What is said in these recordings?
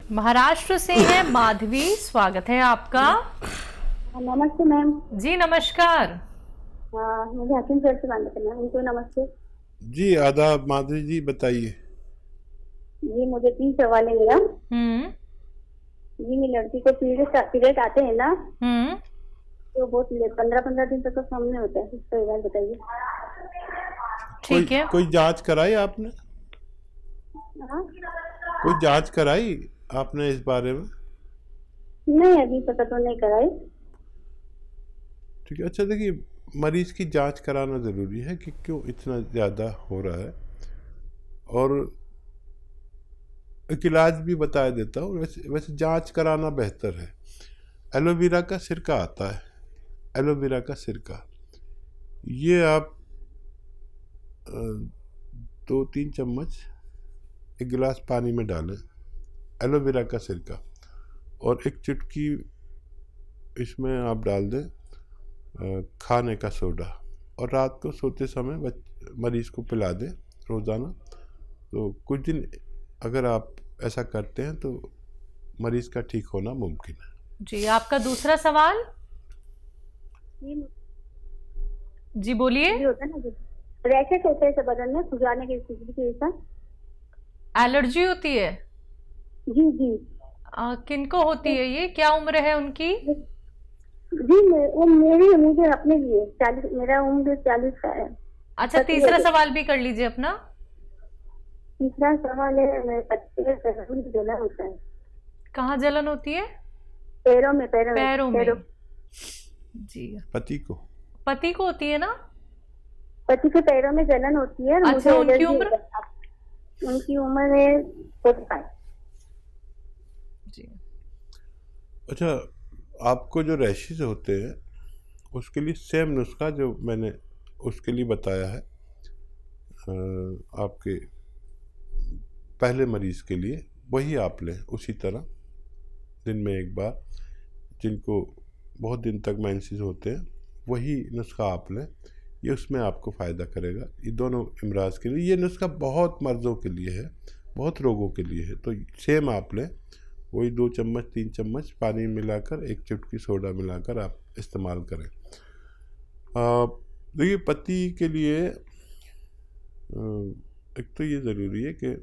महाराष्ट्र से हैं माधवी, स्वागत है आपका। नमस्ते मैम। जी नमस्कार। मुझे हकीम सर से बात करना है। उनको नमस्ते। जी आदाब माधुरी जी, बताइए। जी मुझे 3 सवाल है मेरा। हम्म। जी मेरी लड़की को पीरियड आते हैं ना, तो बहुत 15-15 दिन तक तो सामने होता है, उसका इलाज बताइए। ठीक है। कोई जांच कराई आपने? हाँ? कोई जांच कराई आपने इस बारे में? नहीं, अभी पता तो नहीं कराई। ठीक है। अच्छा देखिए, मरीज की जांच कराना ज़रूरी है कि क्यों इतना ज़्यादा हो रहा है, और एक इलाज भी बता देता हूँ। वैसे जांच कराना बेहतर है। एलोवेरा का सिरका आता है, एलोवेरा का सिरका, ये आप 2-3 चम्मच एक गिलास पानी में डालें, एलोवेरा का सिरका, और एक चुटकी इसमें आप डाल दें खाने का सोडा, और रात को सोते समय मरीज़ को पिला दें रोज़ाना। तो कुछ दिन अगर आप ऐसा करते हैं तो मरीज़ का ठीक होना मुमकिन है। जी आपका दूसरा सवाल। जी बोलिए। होता है ना, रैशेस होते हैं बदन में, खुजाने की स्थिति की ऐसा। एलर्जी होती है? जी जी। किनको होती है ये, क्या उम्र है उनकी? जी वो मुझे अपने लिए 40, मेरा उम्र 40 का है। अच्छा, तीसरा सवाल भी कर लीजिए अपना। तीसरा सवाल है, मेरे पति के पैरों में जलन होता है। कहाँ जलन होती है? पैरों में। पैरों में। जी पति को होती है ना? पति के पैरों में जलन होती है। अच्छा, उनकी उम्र? उनकी उम्र है 45। जी। अच्छा, आपको जो रैशेज होते हैं उसके लिए सेम नुस्खा जो मैंने उसके लिए बताया है आपके पहले मरीज़ के लिए, वही आप लें उसी तरह, दिन में एक बार। जिनको बहुत दिन तक मेंसेस होते हैं वही नुस्खा आप लें, ये उसमें आपको फ़ायदा करेगा। ये दोनों इमराज के लिए, ये नुस्खा बहुत मर्ज़ों के लिए है, बहुत रोगों के लिए है। तो सेम आप लें, वही 2 चम्मच 3 चम्मच पानी मिलाकर, एक चुटकी सोडा मिलाकर आप इस्तेमाल करें। देखिए, पति के लिए एक तो ये ज़रूरी है कि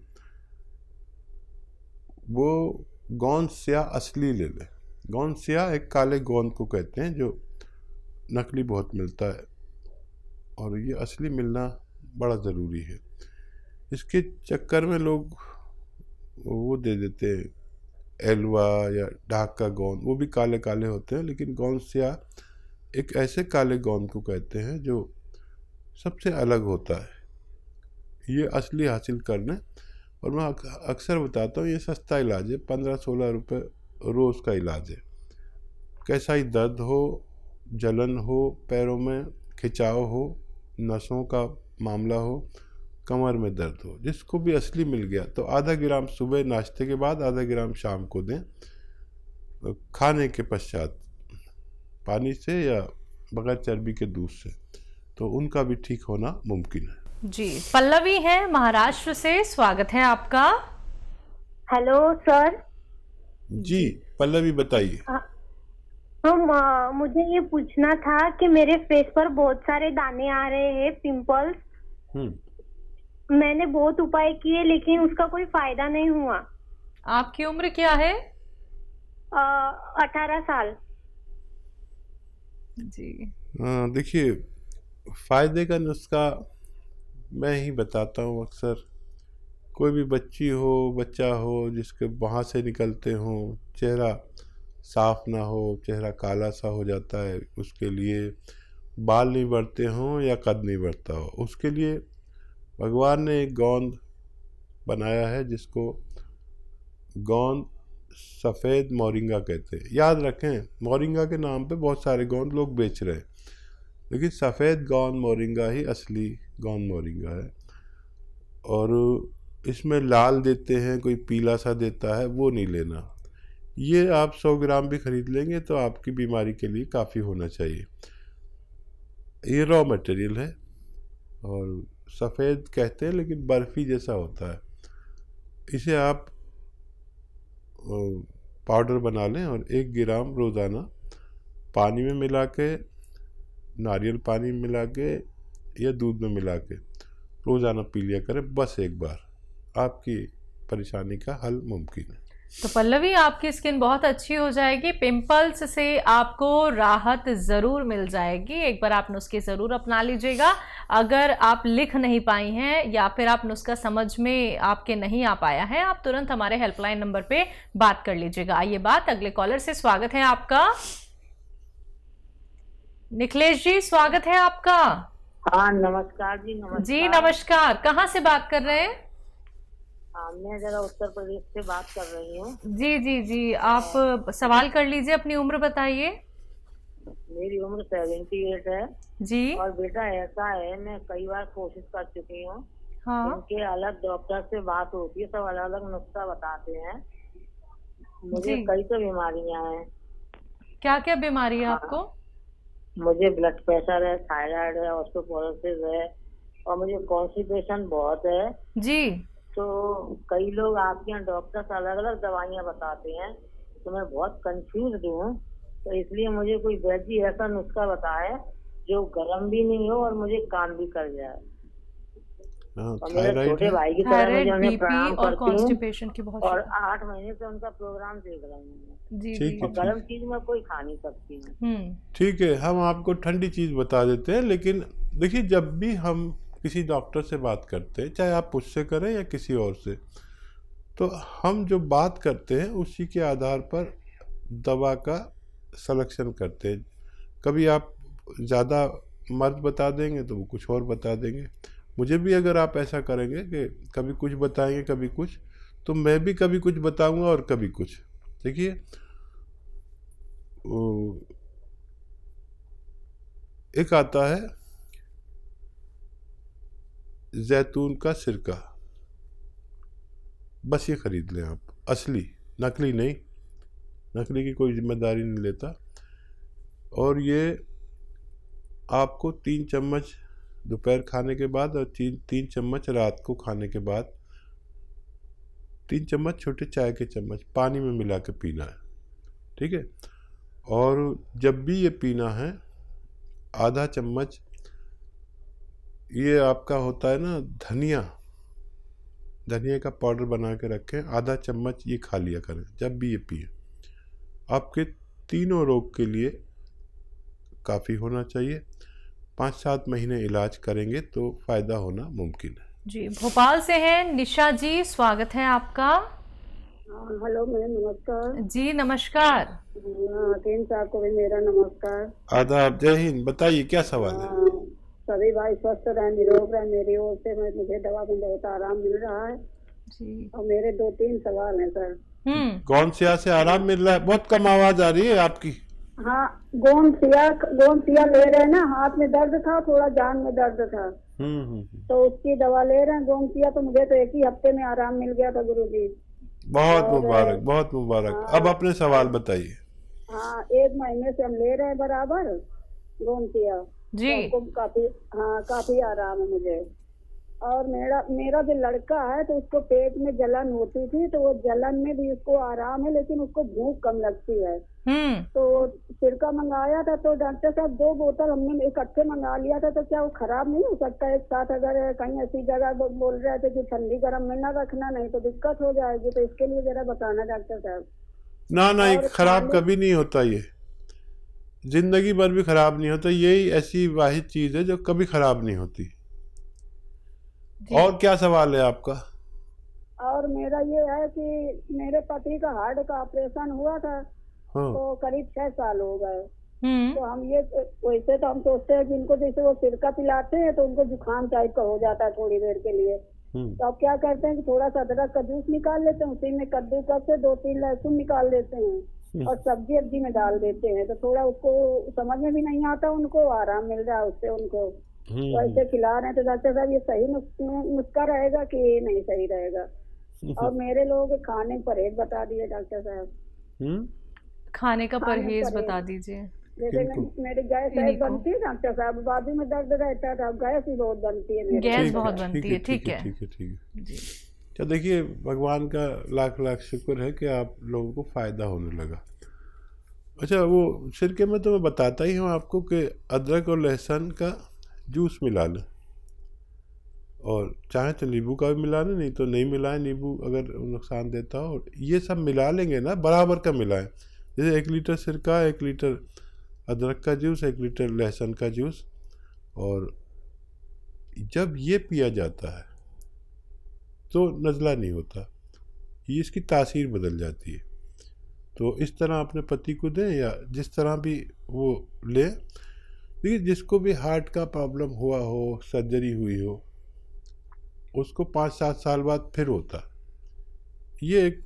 वो गोंद स्याह असली ले लें। गोंद स्याह एक काले गोंद को कहते हैं, जो नकली बहुत मिलता है, और ये असली मिलना बड़ा ज़रूरी है। इसके चक्कर में लोग वो दे देते हैं एलवा या ढाक का गोंद, वो भी काले काले होते हैं, लेकिन गोंद स्याह एक ऐसे काले गोंद को कहते हैं जो सबसे अलग होता है। ये असली हासिल करने, और मैं अक्सर बताता हूँ, ये सस्ता इलाज है, 15-16 रुपये रोज़ का इलाज है। कैसा ही दर्द हो, जलन हो, पैरों में खिंचाव हो, नसों का मामला हो, कमर में दर्द हो, जिसको भी असली मिल गया तो आधा ग्राम सुबह नाश्ते के बाद, आधा ग्राम शाम को दें, खाने के पश्चात, पानी से या बगैर चर्बी के दूध से, तो उनका भी ठीक होना मुमकिन है। जी पल्लवी है महाराष्ट्र से, स्वागत है आपका। Hello sir. जी पल्लवी बताइए। तो मुझे ये पूछना था कि मेरे फेस पर बहुत सारे दाने आ रहे हैं, पिंपल्स। मैंने बहुत उपाय किए लेकिन उसका कोई फायदा नहीं हुआ। आपकी उम्र क्या है? 18 साल। जी देखिए, फ़ायदे का नुस्खा मैं ही बताता हूँ अक्सर। कोई भी बच्ची हो, बच्चा हो, जिसके वहाँ से निकलते हों, चेहरा साफ ना हो, चेहरा काला सा हो जाता है, उसके लिए बाल नहीं बढ़ते हों या कद नहीं बढ़ता हो, उसके लिए भगवान ने एक गोंद बनाया है जिसको गोंद सफ़ेद मोरिंगा कहते हैं। याद रखें, मोरिंगा के नाम पे बहुत सारे गोंद लोग बेच रहे हैं, लेकिन सफ़ेद गोंद मोरिंगा ही असली गोंद मोरिंगा है। और इसमें लाल देते हैं, कोई पीला सा देता है, वो नहीं लेना। ये आप 100 ग्राम भी ख़रीद लेंगे तो आपकी बीमारी के लिए काफ़ी होना चाहिए। ये रॉ मटेरियल है, और सफ़ेद कहते हैं लेकिन बर्फ़ी जैसा होता है। इसे आप पाउडर बना लें और 1 ग्राम रोज़ाना पानी में मिला के, नारियल पानी में मिला के या दूध में मिला के रोज़ाना पी लिया करें, बस एक बार। आपकी परेशानी का हल मुमकिन है। तो पल्लवी, आपकी स्किन बहुत अच्छी हो जाएगी, पिंपल्स से आपको राहत ज़रूर मिल जाएगी। एक बार आप नुस्खे ज़रूर अपना लीजिएगा। अगर आप लिख नहीं पाई हैं या फिर आप नुस्खा समझ में आपके नहीं आ पाया है, आप तुरंत हमारे हेल्पलाइन नंबर पे बात कर लीजिएगा। आइए बात अगले कॉलर से। स्वागत है आपका निखिलेश जी, स्वागत है आपका। हाँ नमस्कार जी। नमस्कार जी नमस्कार, कहाँ से बात कर रहे हैं? मैं जरा उत्तर प्रदेश से बात कर रही हूँ। जी जी जी, आप सवाल कर लीजिए, अपनी उम्र बताइए। मेरी उम्र 78 है जी। और बेटा ऐसा है, मैं कई बार कोशिश कर चुकी हूँ। हाँ। इनके अलग डॉक्टर से बात होती है, सब अलग अलग नुस्खा बताते हैं। मुझे कई तो बीमारियां हैं। क्या क्या बीमारी है आपको? मुझे ब्लड प्रेशर है, थायराइड है, ऑस्टियोपोरोसिस है और मुझे कॉन्स्टिपेशन बहुत है जी। तो कई लोग आपके यहाँ डॉक्टर अलग अलग दवाइयाँ बताते हैं, तो मैं बहुत कंफ्यूज हूँ। तो इसलिए मुझे कोई वैद्य ऐसा नुस्खा बताए जो गर्म भी नहीं हो और मुझे काम भी कर जाए। और मेरे छोटे भाई की तरह मैं उन्हें प्रणाम करती हूँ और 8 महीने से उनका प्रोग्राम देख रही हूँ। जी। और गर्म चीज में कोई खा नहीं सकती हूँ। ठीक है, हम आपको ठंडी चीज़ बता देते हैं। लेकिन देखिए, जब भी हम किसी डॉक्टर से बात करते हैं, चाहे आप मुझसे करें या किसी और से, तो हम जो बात करते हैं उसी के आधार पर दवा का सिलेक्शन करते हैं। कभी आप ज़्यादा मर्ज बता देंगे तो वो कुछ और बता देंगे। मुझे भी अगर आप ऐसा करेंगे कि कभी कुछ बताएंगे कभी कुछ, तो मैं भी कभी कुछ बताऊंगा और कभी कुछ। देखिए, एक आता है जैतून का सिरका, बस ये खरीद लें आप, असली, नकली नहीं। नकली की कोई जिम्मेदारी नहीं लेता। और ये आपको 3 चम्मच दोपहर खाने के बाद और 3 चम्मच रात को खाने के बाद, 3 चम्मच छोटे चाय के चम्मच पानी में मिला के पीना है। ठीक है। और जब भी ये पीना है, आधा चम्मच ये आपका होता है ना धनिया का पाउडर बना के रखें, आधा चम्मच ये खा लिया करें जब भी ये पिए। आपके तीनों रोग के लिए काफ़ी होना चाहिए। 5-7 महीने इलाज करेंगे तो फ़ायदा होना मुमकिन है। जी, भोपाल से हैं निशा जी, स्वागत है आपका। हेलो मैम, नमस्कार जी नमस्कार। 3 साल को भी मेरा नमस्कार। आदाब, जय हिंद। बताइए क्या सवाल है? सभी भाई स्वस्थ रहे, निरोग रहे। मेरी ओर से मुझे दवा में बहुत आराम मिल रहा है जी। और मेरे 2-3 सवाल हैं सर। कौन से आराम मिल रहा है? बहुत कम आवाज आ रही है आपकी। हाँ, गोंद ले रहे हैं ना, हाथ में दर्द था, थोड़ा जान में दर्द था। तो उसकी दवा ले रहे हैं गोंद। तो मुझे तो 1 ही हफ्ते में आराम मिल गया था गुरुजी। बहुत मुबारक, बहुत मुबारक। अब अपने सवाल बताइए। हाँ, 1 महीने से हम ले रहे हैं बराबर गोंद जी। तो काफी आराम है मुझे। और मेरा जो लड़का है तो उसको पेट में जलन होती थी, तो वो जलन में भी उसको आराम है, लेकिन उसको भूख कम लगती है। तो सिरका मंगाया था, तो डॉक्टर साहब 2 बोतल हमने इकट्ठे मंगा लिया था, तो क्या वो खराब नहीं हो सकता एक साथ? अगर कहीं ऐसी जगह बोल रहे थे कि ठंडी गर्म में ना रखना, नहीं तो दिक्कत हो जाएगी, तो इसके लिए जरा बताना डॉक्टर साहब। ना, ये खराब कभी नहीं होता, ये जिंदगी भर भी खराब नहीं होता। यही ऐसी वाहिद चीज है जो कभी खराब नहीं होती। और क्या सवाल है आपका? और मेरा ये है कि मेरे पति का हार्ट का ऑपरेशन हुआ था। हाँ। तो करीब 6 साल हो गए। तो हम ये वैसे तो हम सोचते हैं कि इनको जैसे वो सिरका पिलाते हैं तो उनको जुकाम टाइप का हो जाता है थोड़ी देर के लिए। तो अब क्या करते हैं कि थोड़ा सा अदरक का जूस निकाल लेते हैं, उसी में कद्दूकस से 2-3 लहसुन निकाल देते हैं और सब्जी में डाल देते हैं। तो थोड़ा उसको समझ में भी नहीं आता, उनको आराम मिल रहा है उससे उनको। तो ऐसे खिला रहे हैं। तो डॉक्टर साहब ये सही नुस्खा रहेगा कि नहीं सही रहेगा? और मेरे लोग खाने परहेज बता दिए डॉक्टर साहब। खाने का परहेज बता दीजिए। जैसे मेरी गैस बनती है डॉक्टर साहब, बाजू में दर्द रहता था, गैस ही बहुत बनती है मेरी। गैस बहुत बनती है। ठीक है। क्या देखिए, भगवान का लाख लाख शुक्र है कि आप लोगों को फ़ायदा होने लगा। अच्छा, वो सिरके में तो मैं बताता ही हूँ आपको कि अदरक और लहसुन का जूस मिला लें, और चाहे तो नींबू का भी मिला लें, नहीं तो नहीं मिलाएं, नींबू अगर नुकसान देता हो। ये सब मिला लेंगे ना, बराबर का मिलाएं। जैसे 1 लीटर सिरका, 1 लीटर अदरक का जूस, 1 लीटर लहसुन का जूस, और जब ये पिया जाता है तो नज़ला नहीं होता, ये इसकी तासीर बदल जाती है। तो इस तरह अपने पति को दें या जिस तरह भी वो लें। देखिए, जिसको भी हार्ट का प्रॉब्लम हुआ हो, सर्जरी हुई हो, उसको 5-7 साल बाद फिर होता। ये एक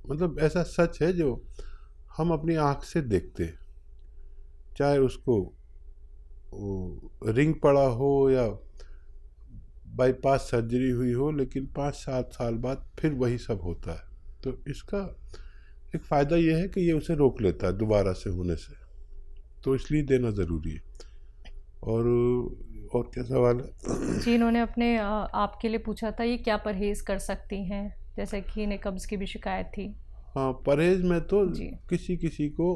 मतलब ऐसा सच है जो हम अपनी आँख से देखते हैं। चाहे उसको रिंग पड़ा हो या बाईपास सर्जरी हुई हो, लेकिन 5-7 साल बाद फिर वही सब होता है। तो इसका एक फ़ायदा ये है कि ये उसे रोक लेता है दोबारा से होने से, तो इसलिए देना ज़रूरी है। और क्या सवाल है? जी, इन्होंने अपने आपके लिए पूछा था, ये क्या परहेज़ कर सकती हैं, जैसे कि इन्हें कब्ज़ की भी शिकायत थी। हाँ, परहेज़ में तो जी। किसी को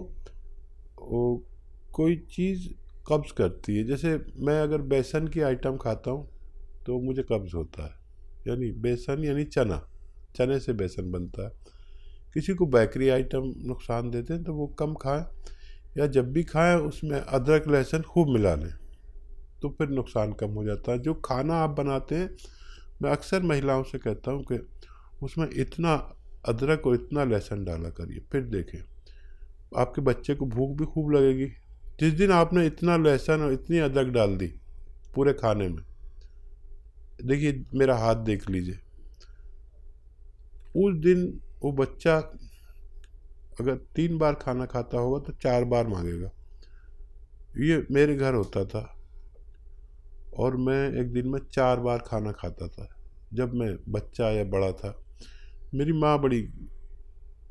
कोई चीज़ कब्ज़ करती है। जैसे मैं अगर बेसन की आइटम खाता हूँ तो मुझे कब्ज़ होता है, यानी बेसन यानी चने से बेसन बनता है। किसी को बेकरी आइटम नुकसान देते हैं तो वो कम खाएं, या जब भी खाएं उसमें अदरक लहसुन खूब मिला लें, तो फिर नुकसान कम हो जाता है। जो खाना आप बनाते हैं, मैं अक्सर महिलाओं से कहता हूं कि उसमें इतना अदरक और इतना लहसुन डाला करिए, फिर देखें आपके बच्चे को भूख भी खूब लगेगी। जिस दिन आपने इतना लहसुन और इतनी अदरक डाल दी पूरे खाने में, देखिए मेरा हाथ देख लीजिए, उस दिन वो बच्चा अगर 3 बार खाना खाता होगा तो 4 बार मांगेगा। ये मेरे घर होता था, और मैं एक दिन में 4 बार खाना खाता था जब मैं बच्चा या बड़ा था। मेरी माँ बड़ी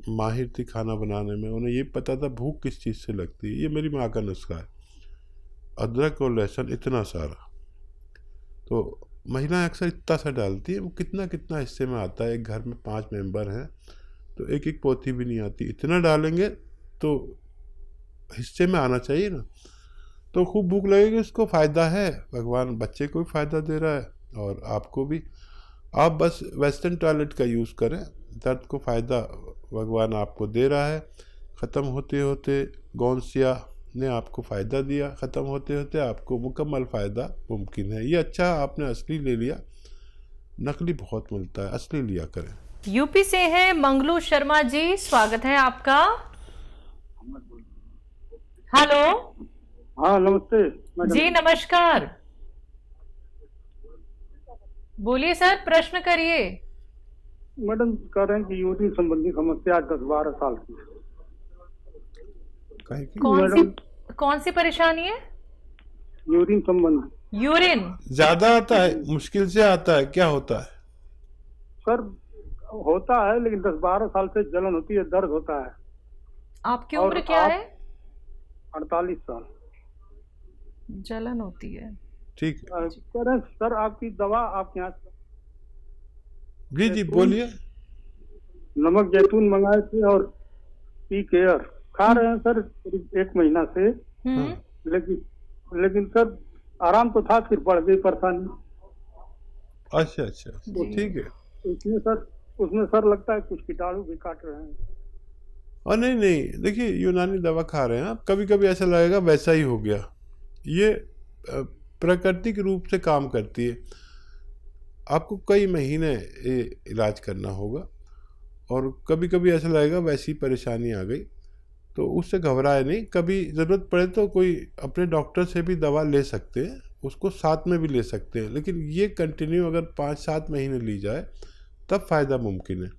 माहिर थी खाना बनाने में, उन्हें ये पता था भूख किस चीज़ से लगती है। ये मेरी माँ का नुस्खा है, अदरक और लहसुन इतना सारा। तो महिलाएं अक्सर इतना सा डालती है, वो कितना कितना हिस्से में आता है। एक घर में 5 मेंबर हैं तो एक एक पोथी भी नहीं आती, इतना डालेंगे तो हिस्से में आना चाहिए ना, तो खूब भूख लगेगी। उसको फ़ायदा है, भगवान बच्चे को भी फ़ायदा दे रहा है और आपको भी। आप बस वेस्टर्न टॉयलेट का यूज़ करें, दर्द को फ़ायदा भगवान आपको दे रहा है। ख़त्म होते होते गौनसिया ने आपको फ़ायदा दिया, ख़त्म होते होते आपको मुकम्मल फ़ायदा मुमकिन है। ये अच्छा आपने असली ले लिया, नकली बहुत मिलता है, असली लिया करें। यूपी से हैं मंगलू शर्मा जी, स्वागत है आपका। हेलो। हाँ, नमस्ते मैडम जी नमस्कार, बोलिए सर, प्रश्न करिए। मैडम कह रहे हैं कि यूरिन संबंधी समस्या 10-12 साल की है। कौन सी परेशानी है? यूरिन संबंधी। यूरिन ज़्यादा आता है, मुश्किल से आता है, क्या होता है? सर होता है, लेकिन 10-12 साल से जलन होती है, दर्द होता है। आपकी उम्र क्या है? 48 साल। जलन होती है, ठीक है। कह रहे हैं सर आपकी दवा आपके यहाँ जी बोलिए। नमक जैतून मंगाए थे और पी केयर खा रहे हैं सर करीब 1 महीना से, लेकिन सर आराम तो था, फिर बढ़ गई परेशानी। अच्छा, तो ठीक है। उसमें सर लगता है कुछ कीटाणु भी काट रहे हैं। और नहीं, देखिए यूनानी दवा खा रहे हैं आप, कभी कभी ऐसा लगेगा वैसा ही हो गया। ये प्राकृतिक रूप से काम करती है। आपको कई महीने इलाज करना होगा, और कभी कभी ऐसा लगेगा वैसी परेशानी आ गई, तो उससे घबराए नहीं। कभी ज़रूरत पड़े तो कोई अपने डॉक्टर से भी दवा ले सकते हैं, उसको साथ में भी ले सकते हैं, लेकिन ये कंटिन्यू अगर 5-7 महीने ली जाए तब फ़ायदा मुमकिन है।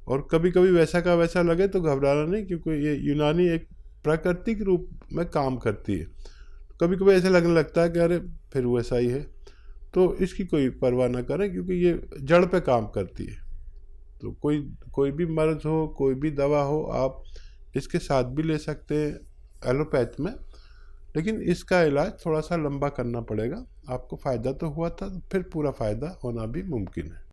और कभी कभी वैसा का वैसा लगे तो घबराना नहीं, क्योंकि ये यूनानी एक प्राकृतिक रूप में काम करती है। कभी कभी ऐसा लगने लगता है कि अरे फिर वैसा ही है, तो इसकी कोई परवाह ना करें, क्योंकि ये जड़ पे काम करती है। तो कोई भी मर्ज हो, कोई भी दवा हो, आप इसके साथ भी ले सकते हैं एलोपैथ में, लेकिन इसका इलाज थोड़ा सा लंबा करना पड़ेगा। आपको फ़ायदा तो हुआ था, फिर पूरा फ़ायदा होना भी मुमकिन है।